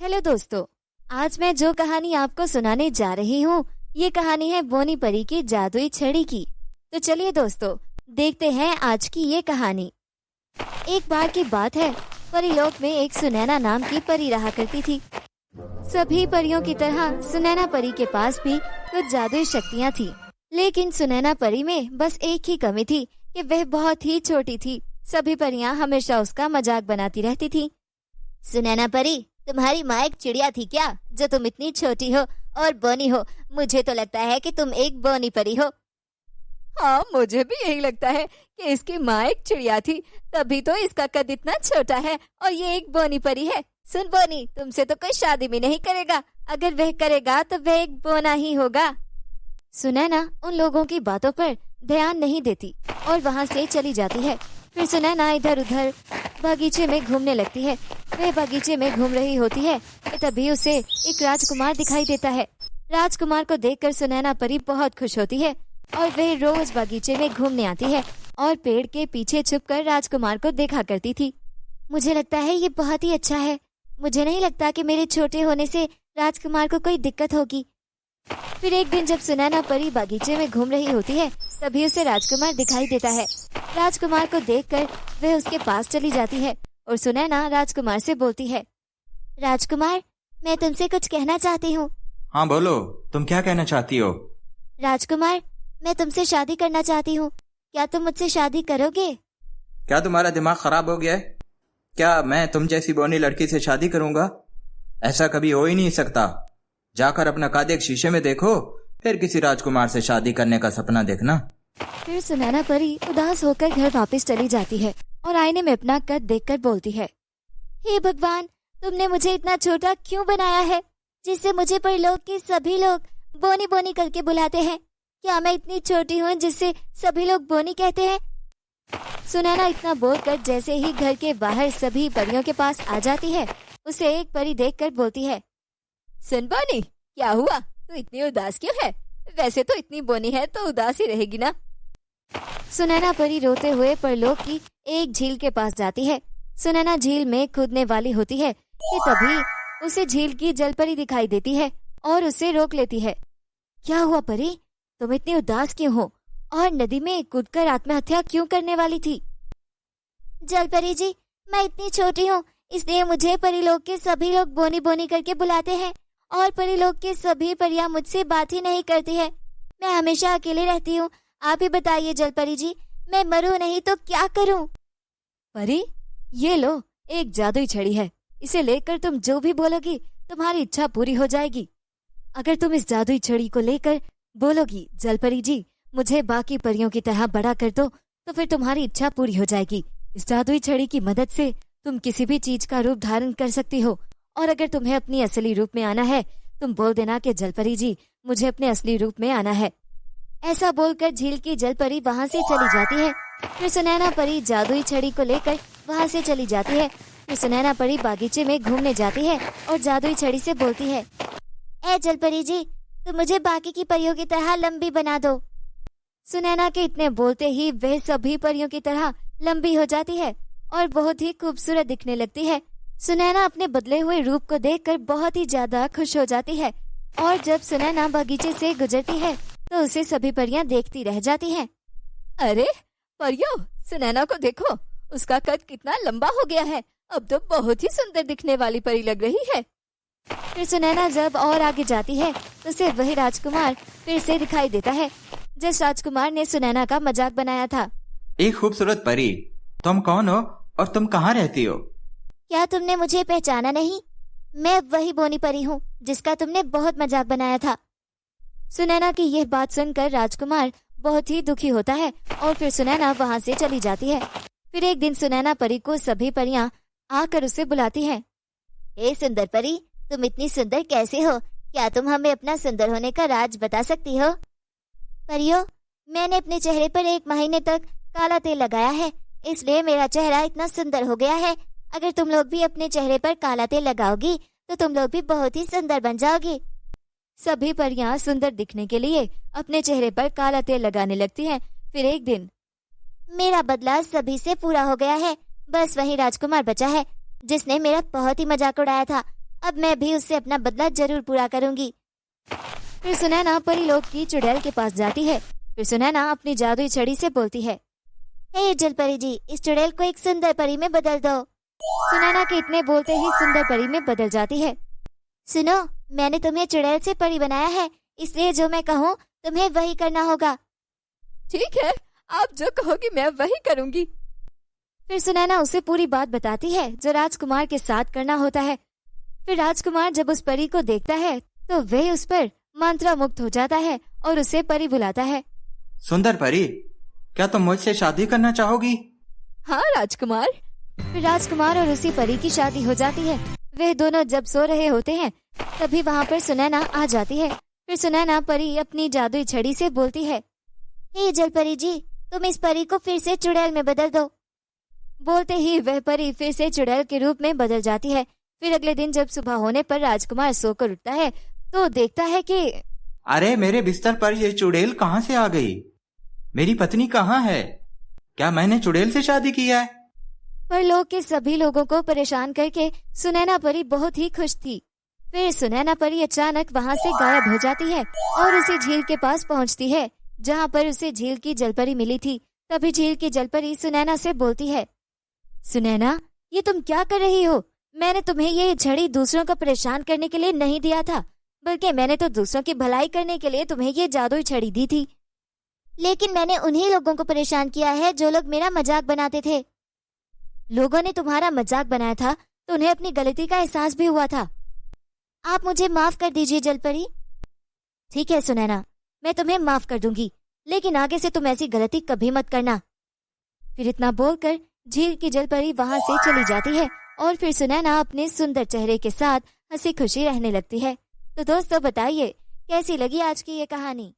Hello दोस्तों, आज मैं जो कहानी आपको सुनाने जा रही हूँ ये कहानी है बोनी परी की जादुई छड़ी की। तो चलिए दोस्तों, देखते हैं आज की ये कहानी। एक बार की बात है, परीलोक में एक सुनैना नाम की परी रहा करती थी। सभी परियों की तरह सुनैना परी के पास भी कुछ जादुई शक्तियाँ थी, लेकिन सुनैना परी में बस एक ही कमी थी कि वह बहुत ही छोटी थी। सभी परियां हमेशा उसका मजाक बनाती रहती थी। सुनैना परी, तुम्हारी माँ एक चिड़िया थी क्या, जो तुम इतनी छोटी हो और बोनी हो? मुझे तो लगता है कि तुम एक बोनी परी हो। हाँ, मुझे भी यही लगता है कि इसकी माँ एक चिड़िया थी, तभी तो इसका कद इतना छोटा है और ये एक बोनी परी है। सुन बोनी, तुमसे तो कोई शादी भी नहीं करेगा, अगर वह करेगा तो वह एक बोना ही होगा। सुनैना उन लोगों की बातों पर ध्यान नहीं देती और वहाँ से चली जाती है। फिर सुनैना इधर उधर बगीचे में घूमने लगती है। वह बगीचे में घूम रही होती है कि तभी उसे एक राजकुमार दिखाई देता है। राजकुमार को देखकर सुनैना परी बहुत खुश होती है और वह रोज बगीचे में घूमने आती है और पेड़ के पीछे छुपकर राजकुमार को देखा करती थी। मुझे लगता है ये बहुत ही अच्छा है। मुझे नहीं लगता कि मेरे छोटे होने से राजकुमार को कोई दिक्कत होगी। फिर एक दिन जब सुनैना परी बगीचे में घूम रही होती है, तभी उसे राजकुमार दिखाई देता है। राजकुमार को देखकर वह उसके पास चली जाती है और सुनैना राजकुमार से बोलती है, राजकुमार, मैं तुमसे कुछ कहना चाहती हूँ। हाँ बोलो, तुम क्या कहना चाहती हो? राजकुमार, मैं तुमसे शादी करना चाहती हूँ, क्या तुम मुझसे शादी करोगे? क्या तुम्हारा दिमाग खराब हो गया है? क्या मैं तुम जैसी बोनी लड़की से शादी करूंगा? ऐसा कभी हो ही नहीं सकता। जाकर अपना कद एक शीशे में देखो, फिर किसी राजकुमार से शादी करने का सपना देखना। फिर सुनैना परी उदास होकर घर वापस चली जाती है और आईने में अपना कद देखकर बोलती है, हे भगवान, तुमने मुझे इतना छोटा क्यों बनाया है, जिससे मुझे परलोक के सभी लोग बोनी बोनी करके बुलाते हैं? क्या मैं इतनी छोटी हूँ जिससे सभी लोग बोनी कहते हैं? सुनैना इतना बोलकर जैसे ही घर के बाहर सभी परियों के पास आ जाती है, उसे एक परी देखकर बोलती है, सुन बोनी, क्या हुआ, तू इतनी उदास क्यों है? वैसे तो इतनी बोनी है तो उदास ही रहेगी ना। सुनैना परी रोते हुए परलोक की एक झील के पास जाती है। सुनैना झील में कूदने वाली होती है कि तभी उसे झील की जलपरी दिखाई देती है और उसे रोक लेती है। क्या हुआ परी, तुम इतनी उदास क्यों हो और नदी में कूदकर आत्महत्या क्यों करने वाली थी? जलपरी जी, मैं इतनी छोटी हूँ, इसलिए मुझे परीलोक के सभी लोग बोनी बोनी करके बुलाते हैं और परीलोक के सभी परियां मुझसे बात ही नहीं करती है। मैं हमेशा अकेले रहती हूँ। आप ही बताइए जलपरी जी, मैं मरूं नहीं तो क्या करूं? परी, ये लो, एक जादुई छड़ी है, इसे लेकर तुम जो भी बोलोगी तुम्हारी इच्छा पूरी हो जाएगी। अगर तुम इस जादुई छड़ी को लेकर बोलोगी, जलपरी जी मुझे बाकी परियों की तरह बड़ा कर दो, तो फिर तुम्हारी इच्छा पूरी हो जाएगी। इस जादुई छड़ी की मदद से तुम किसी भी चीज का रूप धारण कर सकती हो, और अगर तुम्हें अपनी असली रूप में आना है, तुम बोल देना कि जलपरी जी मुझे अपने असली रूप में आना है। ऐसा बोलकर झील की जलपरी वहाँ से चली जाती है। फिर सुनैना परी जादुई छड़ी को लेकर वहाँ से चली जाती है। फिर सुनैना परी बागीचे में घूमने जाती है और जादुई छड़ी से बोलती है, ए जलपरी जी, तुम मुझे बाकी की परियों की तरह लंबी बना दो। सुनैना के इतने बोलते ही वह सभी परियों की तरह लंबी हो जाती है और बहुत ही खूबसूरत दिखने लगती है। सुनैना अपने बदले हुए रूप को देखकर बहुत ही ज्यादा खुश हो जाती है और जब सुनैना बगीचे से गुजरती है तो उसे सभी परियां देखती रह जाती हैं। अरे परियों, सुनैना को देखो, उसका कद कितना लंबा हो गया है, अब तो बहुत ही सुंदर दिखने वाली परी लग रही है। फिर सुनैना जब और आगे जाती है तो उसे वही राजकुमार फिर से दिखाई देता है जिस राजकुमार ने सुनैना का मजाक बनाया था। एक खूबसूरत परी, तुम कौन हो और तुम कहाँ रहती हो? क्या तुमने मुझे पहचाना नहीं? मैं वही बोनी परी हूँ जिसका तुमने बहुत मजाक बनाया था। सुनैना की यह बात सुनकर राजकुमार बहुत ही दुखी होता है और फिर सुनैना वहाँ से चली जाती है। फिर एक दिन सुनैना परी को सभी परियां आकर उसे बुलाती हैं। हे सुंदर परी, तुम इतनी सुंदर कैसे हो? क्या तुम हमें अपना सुंदर होने का राज बता सकती हो? परियों, मैंने अपने चेहरे पर 1 महीने तक काला तेल लगाया है, इसलिए मेरा चेहरा इतना सुंदर हो गया है। अगर तुम लोग भी अपने चेहरे पर काला तेल लगाओगी तो तुम लोग भी बहुत ही सुंदर बन जाओगी। सभी परियां सुंदर दिखने के लिए अपने चेहरे पर काला तेल लगाने लगती हैं। फिर एक दिन, मेरा बदला सभी से पूरा हो गया है, बस वही राजकुमार बचा है जिसने मेरा बहुत ही मजाक उड़ाया था। अब मैं भी उससे अपना बदला जरूर पूरा करूंगी। फिर सुनैना परी लोग की चुड़ैल के पास जाती है। फिर सुनैना अपनी जादुई छड़ी से बोलती है, हे जलपरी जी, इस चुड़ैल को एक सुंदर परी में बदल दो। सुनैना के इतने बोलते ही सुंदर परी में बदल जाती है। सुनो, मैंने तुम्हें चुड़ैल से परी बनाया है, इसलिए जो मैं कहूँ तुम्हें वही करना होगा। ठीक है, आप जो कहोगी मैं वही करूंगी। फिर सुनैना उसे पूरी बात बताती है जो राजकुमार के साथ करना होता है। फिर राजकुमार जब उस परी को देखता है तो वह उस पर मंत्रमुग्ध हो जाता है और उसे परी बुलाता है। सुंदर परी, क्या तुम मुझसे शादी करना चाहोगी? हाँ राजकुमार। फिर राजकुमार और उसी परी की शादी हो जाती है। वे दोनों जब सो रहे होते हैं तभी वहाँ पर सुनैना आ जाती है। फिर सुनैना परी अपनी जादुई छड़ी से बोलती है, हे जलपरी जी, तुम इस परी को फिर से चुड़ैल में बदल दो। बोलते ही वह परी फिर से चुड़ैल के रूप में बदल जाती है। फिर अगले दिन जब सुबह होने पर राजकुमार सोकर उठता है तो देखता है कि अरे, मेरे बिस्तर पर ये चुड़ैल कहाँ से आ गई? मेरी पत्नी कहाँ है? क्या मैंने चुड़ैल से शादी की है? पर लोग के सभी लोगों को परेशान करके सुनैना परी बहुत ही खुश थी। फिर सुनैना परी अचानक वहाँ से गायब हो जाती है और उसी झील के पास पहुँचती है जहाँ पर उसे झील की जलपरी मिली थी। तभी झील की जलपरी सुनैना से बोलती है, सुनैना, ये तुम क्या कर रही हो? मैंने तुम्हें ये छड़ी दूसरों को परेशान करने के लिए नहीं दिया था, बल्कि मैंने तो दूसरों की भलाई करने के लिए तुम्हें ये जादुई छड़ी दी थी। लेकिन मैंने उन्हीं लोगों को परेशान किया है जो लोग मेरा मजाक बनाते थे। लोगों ने तुम्हारा मजाक बनाया था तो उन्हें अपनी गलती का एहसास भी हुआ था। आप मुझे माफ कर दीजिए जलपरी। ठीक है सुनैना, मैं तुम्हें माफ कर दूंगी, लेकिन आगे से तुम ऐसी गलती कभी मत करना। फिर इतना बोलकर झील की जलपरी वहां से चली जाती है और फिर सुनैना अपने सुंदर चेहरे के साथ हंसी खुशी रहने लगती है। तो दोस्तों बताइए कैसी लगी आज की ये कहानी।